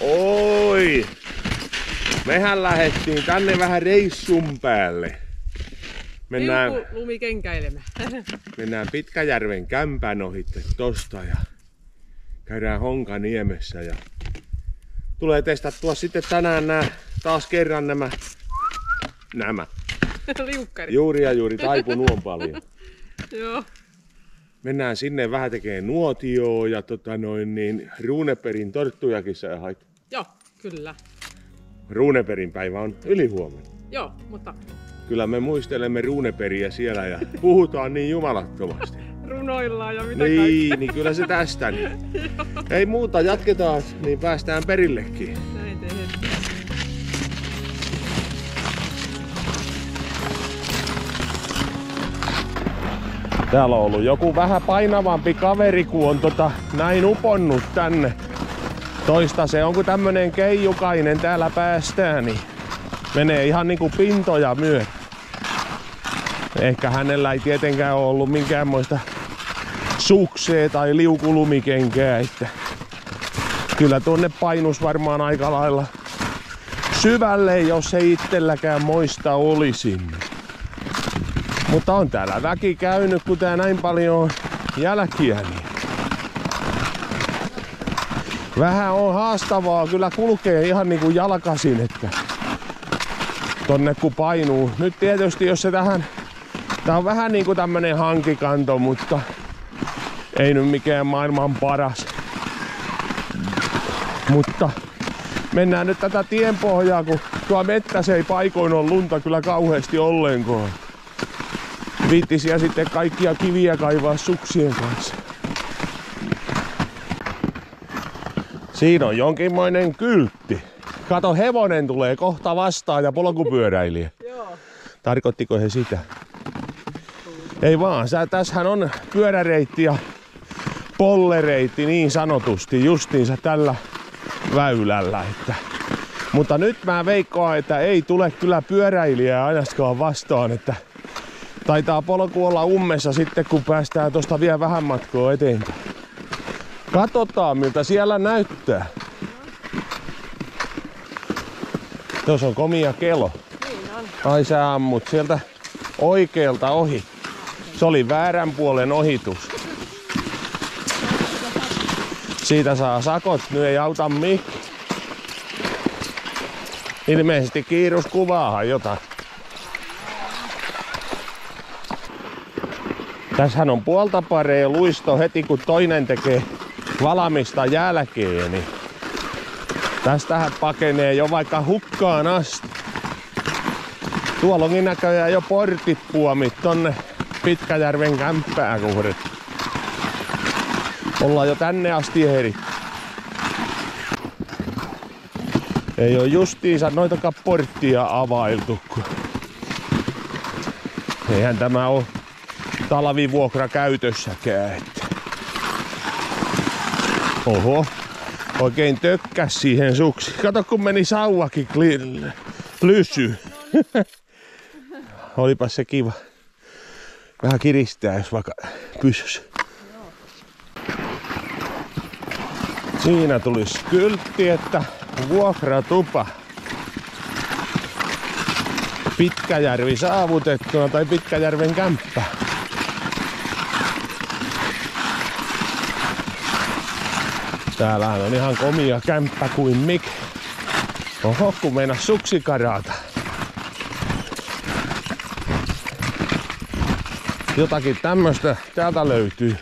Oi! Mehän lähdettiin tänne vähän reissun päälle. Lumikenkäilemään. Mennään Pitkäjärven kämpän ohitte tosta ja käydään Honkaniemessä ja tulee testattua sitten tänään taas kerran nämä Liukkarit. juuri taipunut on paljon. Joo. Mennään sinne vähän tekemään nuotioon ja Runebergin torttujakin sä hait. Joo, kyllä. Runebergin päivä on ylihuomenna. Joo, mutta Kyllä me muistelemme Runebergia siellä ja puhutaan niin jumalattomasti. runoillaan ja mitä kaikkea. Niin kyllä se tästä. Niin. Ei muuta, jatketaan, niin päästään perillekin. Näin tehdään. Täällä on ollut joku vähän painavampi kaveri, kun on näin uponnut tänne. Toista se on, kun tämmönen keijukainen täällä päästään, niin menee ihan niinku pintoja myöten. Ehkä hänellä ei tietenkään ole ollut minkäänmoista suksea tai liukulumikenkää, että kyllä tuonne painus varmaan aika lailla syvälle, jos ei itselläkään moista olisi. Mutta on täällä väki käynyt, kun tää näin paljon on jälkiä, niin vähän on haastavaa kyllä kulkee ihan niinku jalkasin, että tonne kun painuu. Nyt tietysti jos se tää on vähän niinku tämmönen hankikanto, mutta ei nyt mikään maailman paras. Mutta mennään nyt tätä tienpohjaa, kun tuo mettässä ei paikoin ole lunta kyllä kauheasti ollenkaan. Viittisiä sitten kaikkia kiviä kaivaa suksien kanssa. Siinä on jonkinmoinen kyltti. Kato, hevonen tulee kohta vastaan ja polkupyöräilijä. Joo. Tarkoittiko he sitä? Ei vaan, tässähän on pyöräreitti ja pollereitti niin sanotusti justiinsa tällä väylällä. Mutta nyt mä veikkaan, että ei tule kyllä pyöräilijää ainakaan vastaan, että taitaa polku olla ummessa sitten, kun päästään tosta vielä vähän matkoa eteenpäin. Katsotaan, miltä siellä näyttää. Tuossa on komia kelo. Niin on. Ai sä ammut sieltä oikealta ohi. Se oli väärän puolen ohitus. Siitä saa sakot, nyt ei auta mikään. Ilmeisesti kiirus kuvaahan jotain. Tässähän on puolta parea luisto heti kun toinen tekee valamista jälkeen, niin tästähän pakenee jo vaikka hukkaan asti. Tuolla onkin näköjään jo portit puomit tonne Pitkäjärven kämppään kohden. Ollaan jo tänne asti ehditty. Ei oo justiinsa noitakaan porttia availtu. Eihän tämä oo talvivuokra käytössäkään. Oho, oikein tökkäs siihen suksi. Kato kun meni sauvakin lysy. Olipas se kiva. Vähän kiristää, jos vaikka pysys. Siinä tulisi kyltti, että vuokratupa. Pitkäjärvi saavutettuna tai Pitkäjärven kämppä. Täällähän on ihan komia kämppä kuin mik. Oho, kun meinas suksi karata. Jotakin tämmöstä täältä löytyy.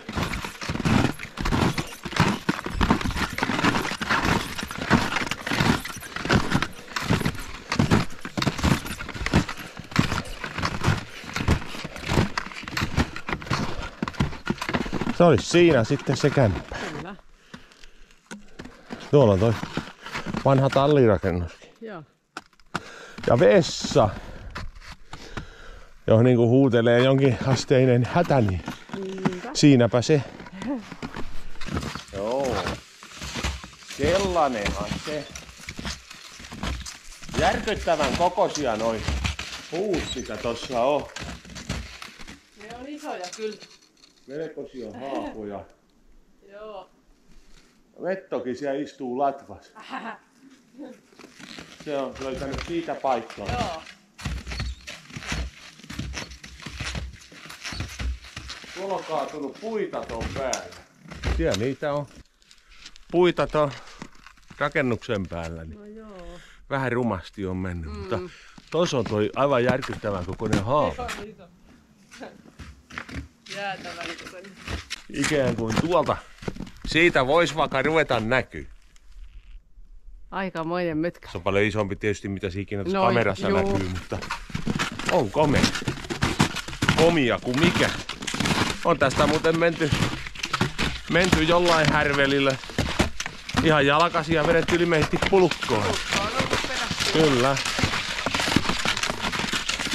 Se olisi siinä sitten se kämppä. Kyllä. Tuolla on toi vanha tallirakennuskin. Joo. Ja vessa. Jos niinku huutelee jonkin asteinen hätä, niin siinäpä se. Joo. Sellainenhan se. Järkyttävän kokoisia noin puut mitä tossa on. Ne on isoja kyllä. Melkoisia haapoja. Joo. Vettokin siellä istuu latvas. Se on löytänyt siitä paikkaa. Joo. Tuolla on kaatunut puita ton päällä. Siellä niitä on. Puita ton rakennuksen päällä. Niin No joo. vähän rumasti on mennyt, mutta tossa on toi aivan järkyttävän kokoinen haava. Jäätävän kokoinen. Ikään kuin tuolta. Siitä vois vaikka ruveta näkyy. Aikamoinen mötkä. Se on paljon isompi tietysti mitä ikinä tuossa No, kamerassa juu. näkyy, mutta on komea. Komia kuin mikä. On tästä muuten menty jollain härvelillä. Ihan jalkaisia vedetty ilmeisesti pulkkoon. Kyllä.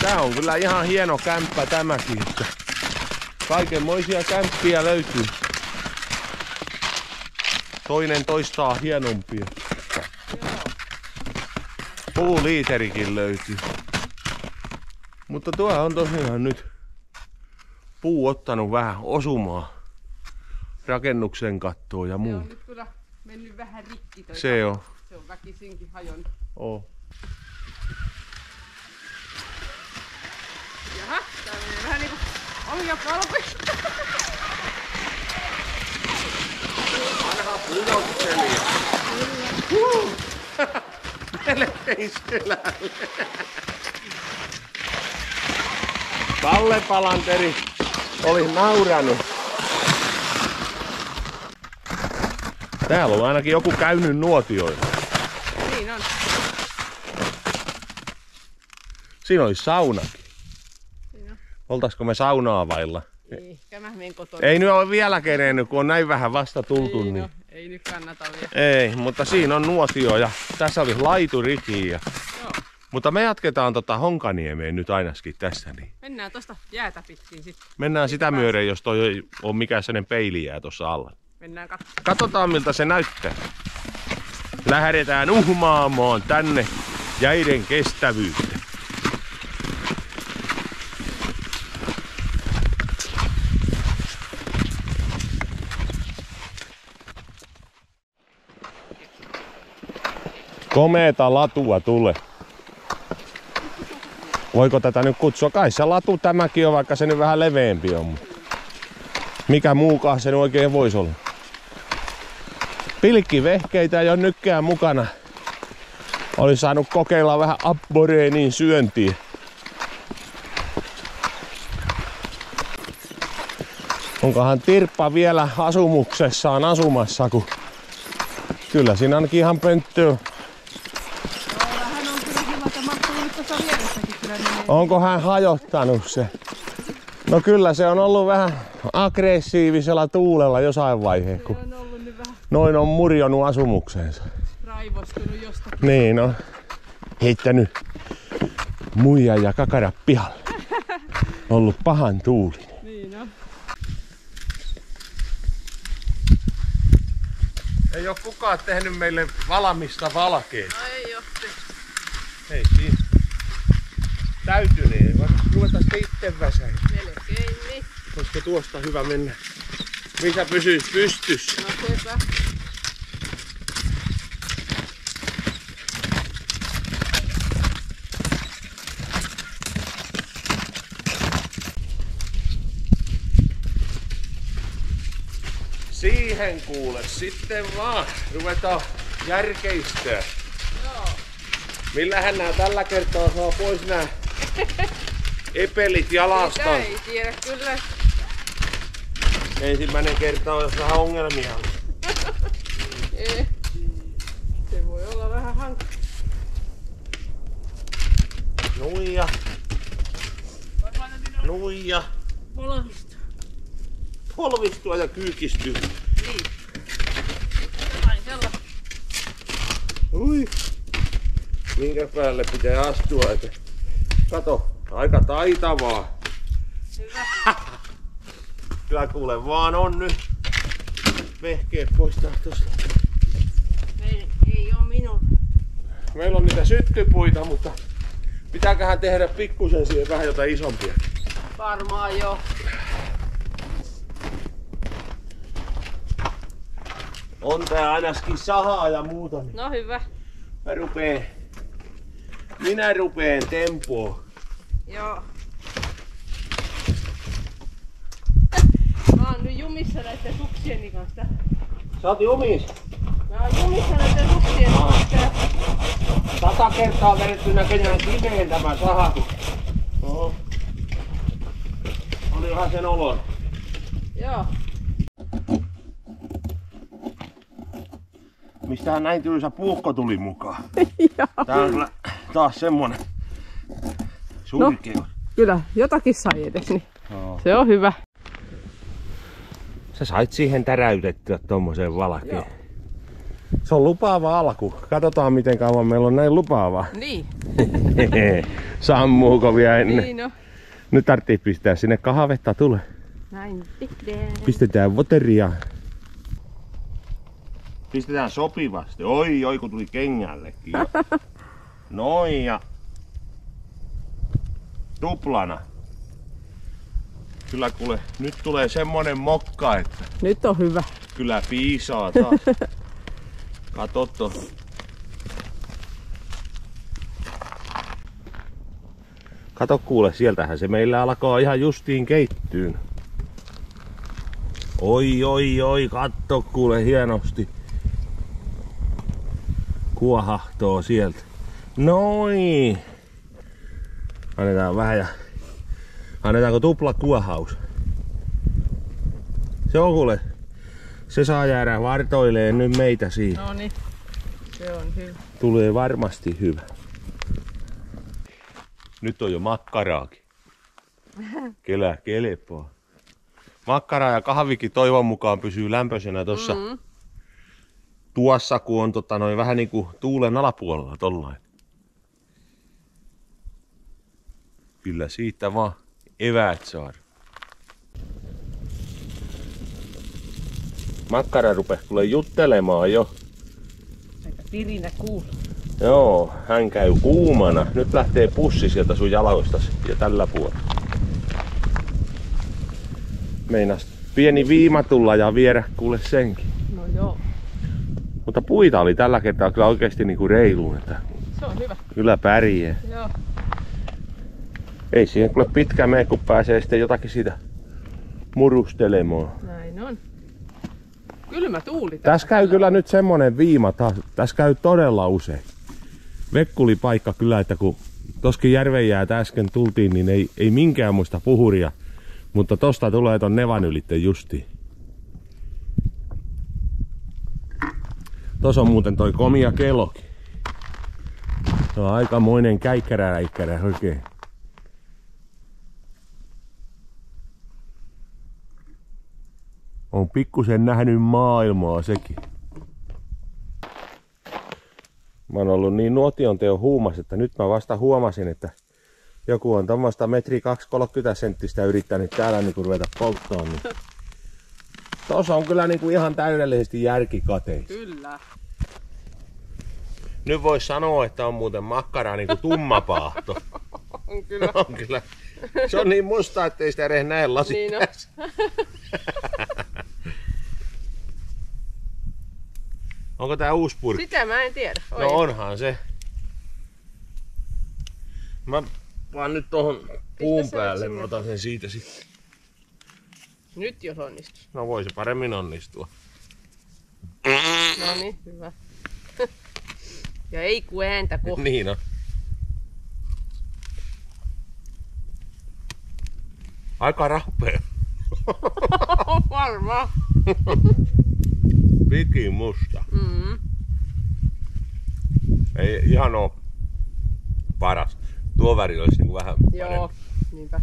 Tää on kyllä ihan hieno kämppä tämäkin. Että kaikenmoisia kämppiä löytyy. Toinen toistaa hienompia. Puuliiterikin löytyy. Mutta tuo on tosiaan nyt puu ottanut vähän osumaa rakennuksen kattoon ja Se on muuta. nyt kyllä mennyt vähän rikki toi. Se on. Se on väkisinkin hajonnut. Jaha, tää menee vähän niinku omia kalpista. Vanha pudottelija. Melkein selälle. Kalle Palanteri oli nauranut. Täällä on ainakin joku käynyt nuotioilla. Niin on. Siinä olisi saunakin. Siinä on. Oltaisko me saunaa vailla? Ehkä mä menen kotona. Ei nyt ole vielä kerennyt, kun on näin vähän vasta tultu. Niin Niin. no, ei nyt kannata vielä. Ei, mutta siinä on nuotio ja tässä oli laiturikin. Joo. Mutta me jatketaan Honkaniemeen nyt ainakin tässä. Niin. Mennään tosta jäätä pitkin sitten. Mennään sitä myöden, jos toi ei ole mikään sellainen peili jää tuossa alla. Mennään katsomaan. Katsotaan miltä se näyttää. Lähdetään uhmaamaan tänne jäiden kestävyyttä. Komeeta latua tulee. Voiko tätä nyt kutsua? Kai se latu tämäkin on, vaikka se nyt vähän leveämpi on. Mikä muukaan se nyt oikein voisi olla? Pilkkivehkeitä ei ole nytkään mukana. Olisi saanut kokeilla vähän abboreenin syöntiä. Onkohan Tirppa vielä asumuksessaan asumassa, kun kyllä siinä ainakin ihan pönttöä. Hän on kyllä hyvä, että mahtuu nyt tuossa vieressäkin kyllä menee. Onko hän hajottanut se? No kyllä se on ollut vähän aggressiivisella tuulella jossain vaiheessa, kun Se on ollut nyt vähän noin on murjonut asumuksensa. raivostunut jostakin. Niin on. Heittänyt muija ja kakara pihalle. Ollut pahan tuuli. Niin on. Ei oo kukaan tehnyt meille valmista valkeaa. No ei oo tehty. Ei siinä. Täytynee. Ruveta itse väsäin. Melkein niin. Olisiko tuosta hyvä mennä? Missä pysyis pystyssä? No sepä. Siihen kuule sitten vaan. Ruvetaan järkeistää. Joo. Millähän nää tällä kertaa saa pois nää epelit jalasta? Sitä ei tiedä kyllä. Ensimmäinen kerta on, jos vähän ongelmia on. Ei. Se voi olla vähän hankala. Nuija. Nuija. Polvista. Polvistua ja kyykistyä. Niin. Jotain sellaista. Ui. Minkä päälle pitää astua? Että... Kato, aika taitavaa. Hyvä. Kyllä kuule vaan on nyt. Vehkeet poistaa tosta. Ei oo minun. Meillä on niitä syttypuita, mutta pitääköhän tehdä pikkusen siihen vähän jotain isompia. Varmaan joo. On tää ainakin sahaa ja muuta. Niin No hyvä. Minä rupeen tempoon. Joo. Mä oon nyt jumissa näitten suksieni kanssa. Sä oot jumis. Mä oon jumissa näitten suksieni kanssa. 100 kertaa vedetty näköjään kiveen tämä sahatus. Oho. Olihan sen olon. Joo. Mistähän näin tylsä puukko tuli mukaan? Joo. Tää on kyllä taas semmonen surkeus. No, kyllä, jotakin sai edes, niin No. se on hyvä. Sä sait siihen täräytettyä tommoseen valkeen. Joo. Se on lupaava alku. Katsotaan miten kauan meillä on näin lupaavaa. Niin. Sammuuko vielä ennen? Niin no. Nyt tarvitsee pistää sinne kahvetta tule. Näin tehdään. Pistetään voteria. Pistetään sopivasti. Oi, kun tuli kengällekin. Noin ja tuplana. Kyllä kuule, nyt tulee semmonen mokka, että Nyt on hyvä. kyllä piisaa taas. Kato to. Kato kuule, sieltähän se meillä alkaa ihan justiin keittyyn. Oi, katso kuule hienosti. Kuohahtoo sieltä. Noin. Annetaan vähän ja... Annetaanko tupla kuohaus? Se on kuule. Se saa jäädä vartoileen nyt meitä siinä. No niin. Se on hyvä. Tulee varmasti hyvä. Nyt on jo makkaraakin. Kelää kelpaa. Makkara ja kahvikin toivon mukaan pysyy lämpöisenä tossa. Tuossa kun on vähän niinku tuulen alapuolella tollain. Kyllä siitä vaan eväät saada. Makkara rupesi kuule juttelemaan jo. Aika pirinä kuuluu. Joo, hän käy kuumana. Nyt lähtee pussi sieltä sun jaloistasi ja tällä puolella. Meinas pieni viima tulla ja viedä kuule senkin. No joo. Mutta puita oli tällä kertaa kyllä oikeesti niinku reiluun, että Se on hyvä. kyllä pärjää. Joo. Ei siihen kuule pitkä mene, kun pääsee sitten jotakin siitä murustelemaan. Näin on. Kylmä tuuli. Tässä käy kyllä nyt semmonen viima taas. Tässä käy todella usein. Vekkuli paikka kyllä, että kun toskin järvenjäätä äsken tultiin, niin ei minkään muista puhuria. Mutta tosta tulee ton nevan ylitte justiin. Tuossa on muuten toi komia kelokin. Se on aikamoinen käikkärä oikein. On pikkusen nähnyt maailmaa sekin. Mä oon ollut niin nuotionteon huumas, että nyt mä vasta huomasin, että joku on tommoista 1,230 m yrittänyt täällä niinku ruveta polttoon. Niin tossa on kyllä niinku ihan täydellisesti järkikateissa. Kyllä. Nyt vois sanoa, että on muuten makkara niinku tummapaahto. On kyllä. On kyllä. Se on niin musta, ettei sitä edes näe lasit Niin on. päässä. Onko tää uusi purkki? Sitä mä en tiedä. No onhan se. Mä vaan nyt tohon puun se päälle, sinne? mä otan sen siitä sitten. Nyt jos onnistuu. No voi se paremmin onnistua. No niin, hyvä. Ja ei ku ääntä kohta. Niin on. Aika rappea. Varmaan. Pikin musta. Mm. Ei ihan oo paras. Tuo väri olisi niinku vähän Joo, parempi. niinpä.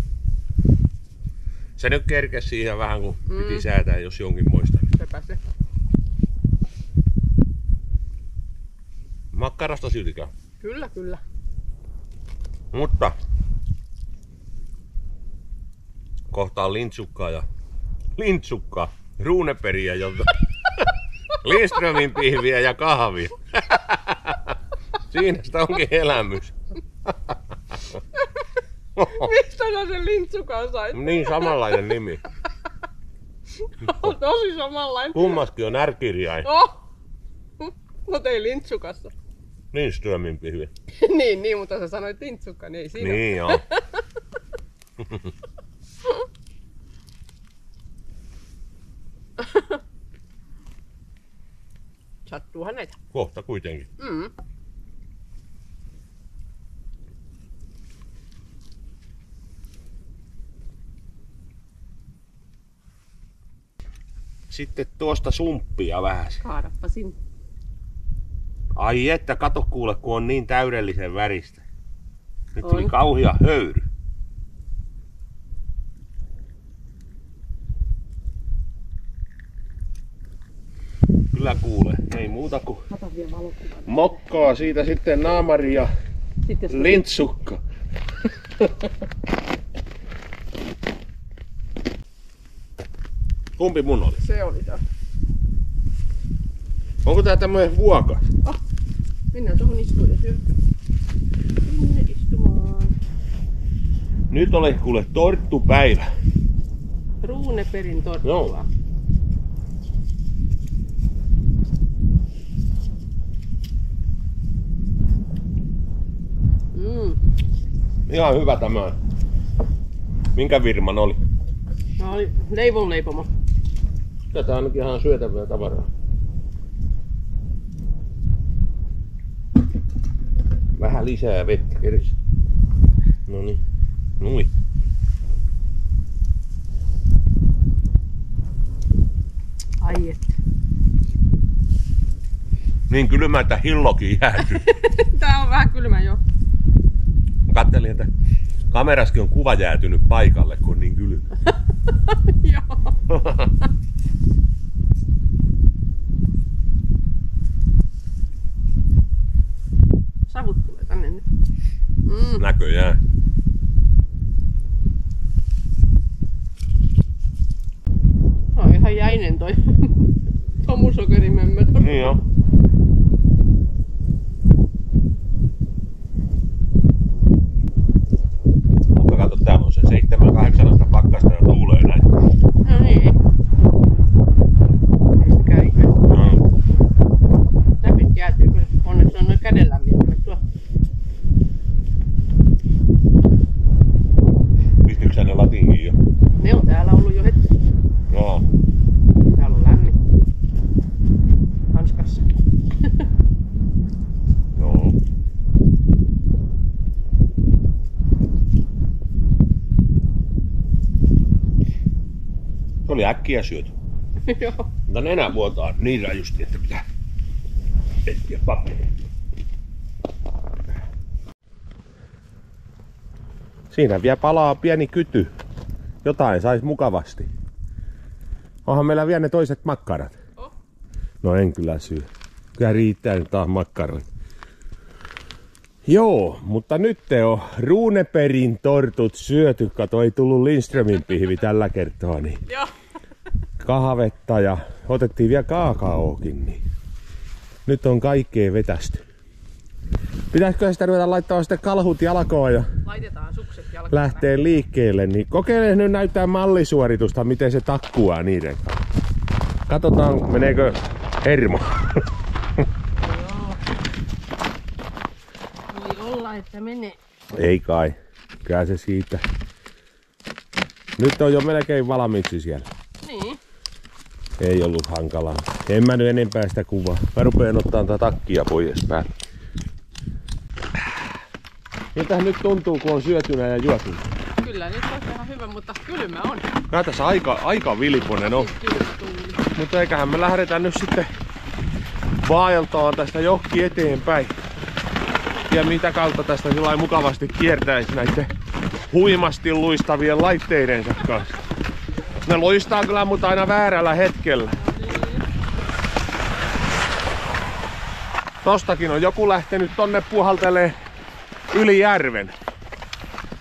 Se nyt kerkesi siihen vähän kun piti säätää, jos jonkin muista. Sepä se. Makkarasta siltikään. Kyllä, kyllä. Mutta kohta on lintsukkaa, ruuneperiä, jolta Lindströmin pihviä ja kahvia. Siinä sitä onkin elämys. Mistä sä sen lintsukan sait? Niin samanlainen nimi. On tosi samanlainen. Kummaskin on R-kirjain. Oh! Mut ei lintsukassa. Lindströmin pihvi. niin, mutta sä sanoit lintsukka, niin ei siinä. Niin joo. Sattuuhan näitä. Kohta kuitenkin. Mm. Sitten tuosta sumppia vähän. Kaadappa sinne. Ai että, kato kuule, kun on niin täydellisen väristä. Nyt tuli On. kauhea höyry. Kyllä kuule, ei muuta kuin Ota vielä valokuvan. mokkaa siitä sitten naamari ja Sitten se lintsukka. Kumpi mun oli? Se oli tää. Onko tää tämmönen vuoka? Mennään tuohon istuun ja syö. Sinne istumaan. Nyt oli kuule torttupäivä. Runeperin torttua. Joo. Ihan hyvä tämä. Minkä firman oli? Tämä oli leivon leipomo. Tätä ainakin ihan syötävää tavaraa. Vähän lisää vettä keris. Noniin. Nui. Ai et. Niin kylmä, että hillokin jäätyy. Tää on vähän kylmä jo. Kattelin, että kameraskin on kuva jäätynyt paikalle, kun on niin kylmä. Joo. Savut tulee tänne nyt. Näköjään. Se on ihan jäinen toi tomusokerimömmö. Niin joo. Mutta kato, täällä on se 7-8 pakkasta ja tuulee näin. No niin. Ei mikään ihme. No. Näpit jäätyy kyllä. Onneksi on noin kädenlämmittämät tuo. Pistikö sä ne latinkin jo? Ne on täällä ollut jo hetki. Joo. Täällä on lämmin. Hanskassa. Joo. Se oli äkkiä syöty. Joo. Mutta nenä vuotaa niin rajusti, että pitää etsiä paperi. Siinä vielä palaa pieni kyty. Jotain sais mukavasti. Onhan meillä vielä ne toiset makkarat. Oh. No en kyllä syö. Kyllä riittää nyt taas makkaroita. Joo, mutta nyt on Runeperin tortut syöty. Kato, ei tullut Lindströmin pihvi tällä kertaa. Niin Joo. kahvetta ja otettiin vielä kaakaokin. Niin nyt on kaikkea vetästy. Pitäisikö sitä ruveta laittaa sitten kalhut jalkoon ja Laitetaan sukset jalkaan. lähtee liikkeelle, niin kokeile nyt näyttää mallisuoritusta, miten se takkuaa niiden kanssa. Katsotaan, meneekö hermo. Voi olla, että menee. Ei kai, kyllä se siitä. Nyt on jo melkein valmiiksi siellä. Niin. Ei ollut hankalaa. En mä nyt enempää sitä kuvaa. Mä rupeen ottaa tätä takkia pois päältä. Miltä nyt tuntuu, kun on syötynä ja juotuna? Kyllä nyt on ihan hyvä, mutta kylmä on. Kyllä tässä aika vilponen on. Kylmä tuuli. Mutta eiköhän me lähdetä nyt sitten vaeltaan tästä johonkin eteenpäin. Ja mitä kautta tästä sillä mukavasti kiertäisi näiden huimasti luistavien laitteidensa kanssa. Ne luistaa kyllä, mutta aina väärällä hetkellä. Tostakin on joku lähtenyt tonne puhaltelee yli järven.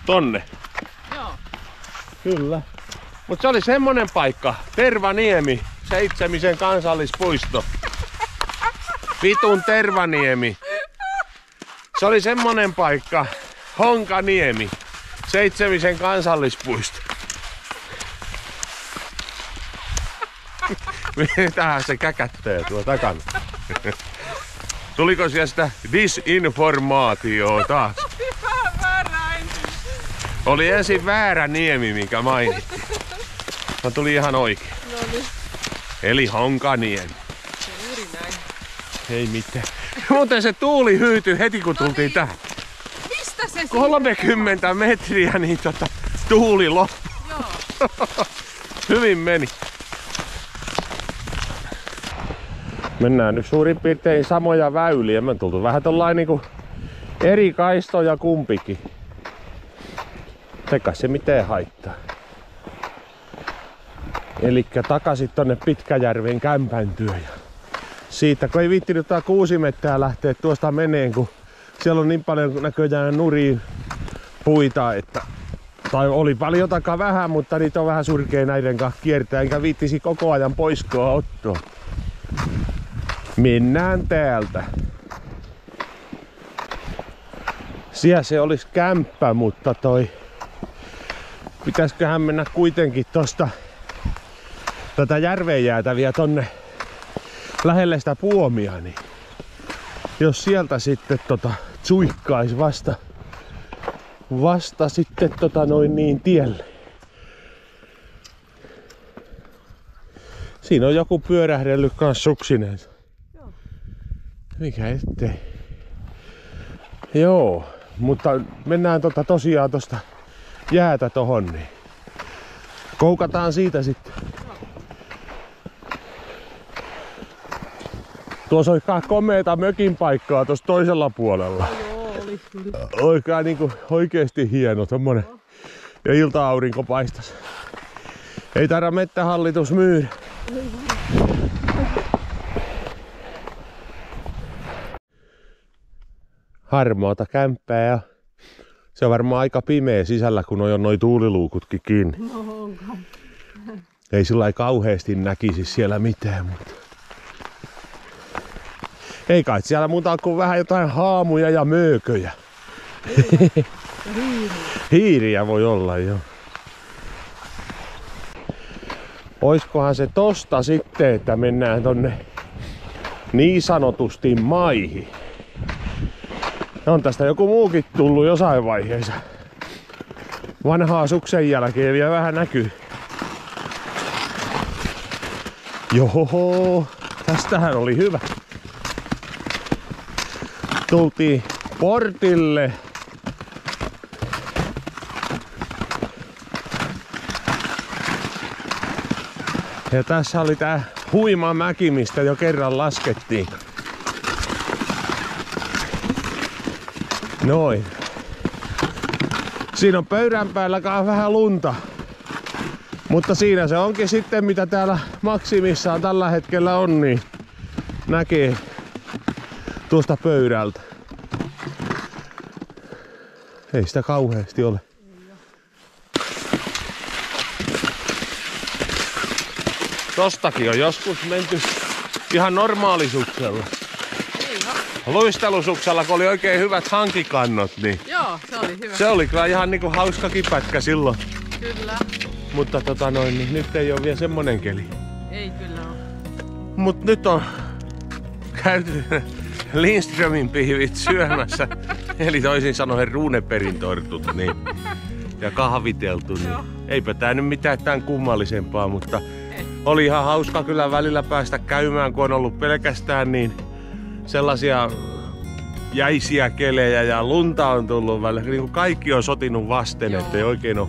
Tonne. Joo. Kyllä. Mut se oli semmonen paikka. Tervaniemi, Seitsemisen kansallispuisto. Vitun Tervaniemi. Se oli semmonen paikka. Honkaniemi, Seitsemisen kansallispuisto. Mitähän se käkättää tuo takana? Tuliko siellä sitä disinformaatiota? Oli ensin väärä niemi, mikä mainittiin. No tuli ihan oikein. No niin. Eli Honkaniemi. Juuri näin. Ei mitään. Muuten se tuuli hyytyi heti kun tultiin tähän. Mistä se 30 metriä niin tuuli loppu. Joo. Hyvin meni. Mennään nyt suurin piirtein samoja väyliä. Me on tultu vähän tollain niinku eri kaistoja kumpikin. Eikä se mitään haittaa. Elikkä takaisin tonne Pitkäjärven kämpän työ. Siitä kun ei viittinyt tää Kuusimettää lähteä tuosta meneen, kun siellä on niin paljon näköjään nuriin puita, että tai oli paljon takaa vähän, mutta niitä on vähän surkea näiden kanssa kiertää, enkä viittisi koko ajan poiskoa ottoa. Mennään täältä. Siellä se olisi kämppä, mutta pitäisiköhän mennä kuitenkin tosta tätä järven jäätäviä tonne lähelle sitä puomia, niin jos sieltä sitten tsuikkaisi vasta sitten tielle. Siinä on joku pyörähdellyt kans suksineensa. Joo. Mikä ettei. Joo, mutta mennään tosiaan tosta jäätä tohon, niin koukataan siitä sitten. Tuossa olisi komeeta mökin paikkaa tuossa toisella puolella. Joo, oli kyllä. Oikein niinku oikeesti hieno tommonen. Ja ilta-aurinko paistas. Ei taida Mettähallitus myydä. Harmaata kämppää ja se on varmaan aika pimeä sisällä, kun on jo noi tuuliluukutkin kiinni. No onko. Ei sillä kauheasti näkisi siellä mitään, mutta ei kai siellä muuta kuin vähän jotain haamuja ja möököjä. Ja hiiriä. Hiiriä voi olla, joo. Oiskohan se tosta sitten, että mennään tonne niin sanotusti maihin. On tästä joku muukin tullut jossain vaiheessa. Vanhaa suksen jälkeen vielä vähän näkyy. Joo, tästähän oli hyvä. Tultiin portille. Ja tässä oli tää huima mäki, mistä jo kerran laskettiin. Noin. Siinä on pöydän päälläkään vähän lunta. Mutta siinä se onkin sitten, mitä täällä maksimissaan tällä hetkellä on, niin näkee tuosta pöydältä. Ei sitä kauheasti ole. Tostakin on joskus menty ihan normaalisuksella. Luistelusuksella, kun oli oikein hyvät hankikannot, niin Joo, se oli hyvä. se oli kyllä ihan niinku hauskakin pätkä silloin. Kyllä. Mutta niin nyt ei ole vielä semmonen keli. Ei kyllä ole. Mut nyt on käyty Lindströmin pihvit syömässä. Eli toisin sanoen Runebergin tortut niin, ja kahviteltu. Niin. Eipä tää nyt mitään tämän kummallisempaa, mutta oli ihan hauska kyllä välillä päästä käymään, kun on ollut pelkästään niin sellaisia jäisiä kelejä ja lunta on tullut välillä. Niin kaikki on sotinut vasten, Joo. ettei oikein ole.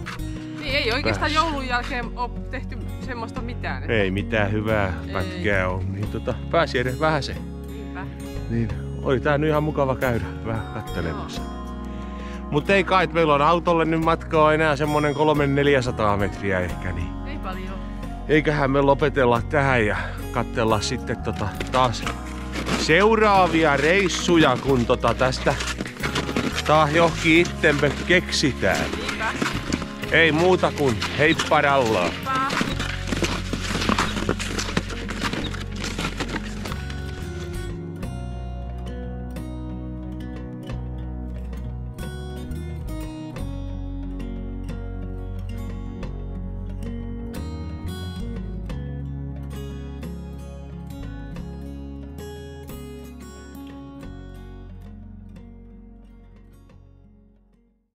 Niin ei oikeastaan joulun jälkeen ole tehty semmoista mitään. Että Ei mitään hyvää pätkää ole. Niin pääsi edes vähäsen. niinpä. Niin oli tää nyt ihan mukava käydä vähän kattelemassa. Mutta ei kai, meillä on autolle nyt matkaa enää semmonen 300-400 metriä ehkä. Niin Ei paljon. eiköhän me lopetella tähän ja katsella sitten taas seuraavia reissuja, kun tästä taas johonkin itsemme keksitään. Niinpä. Ei muuta kuin heipparallaa.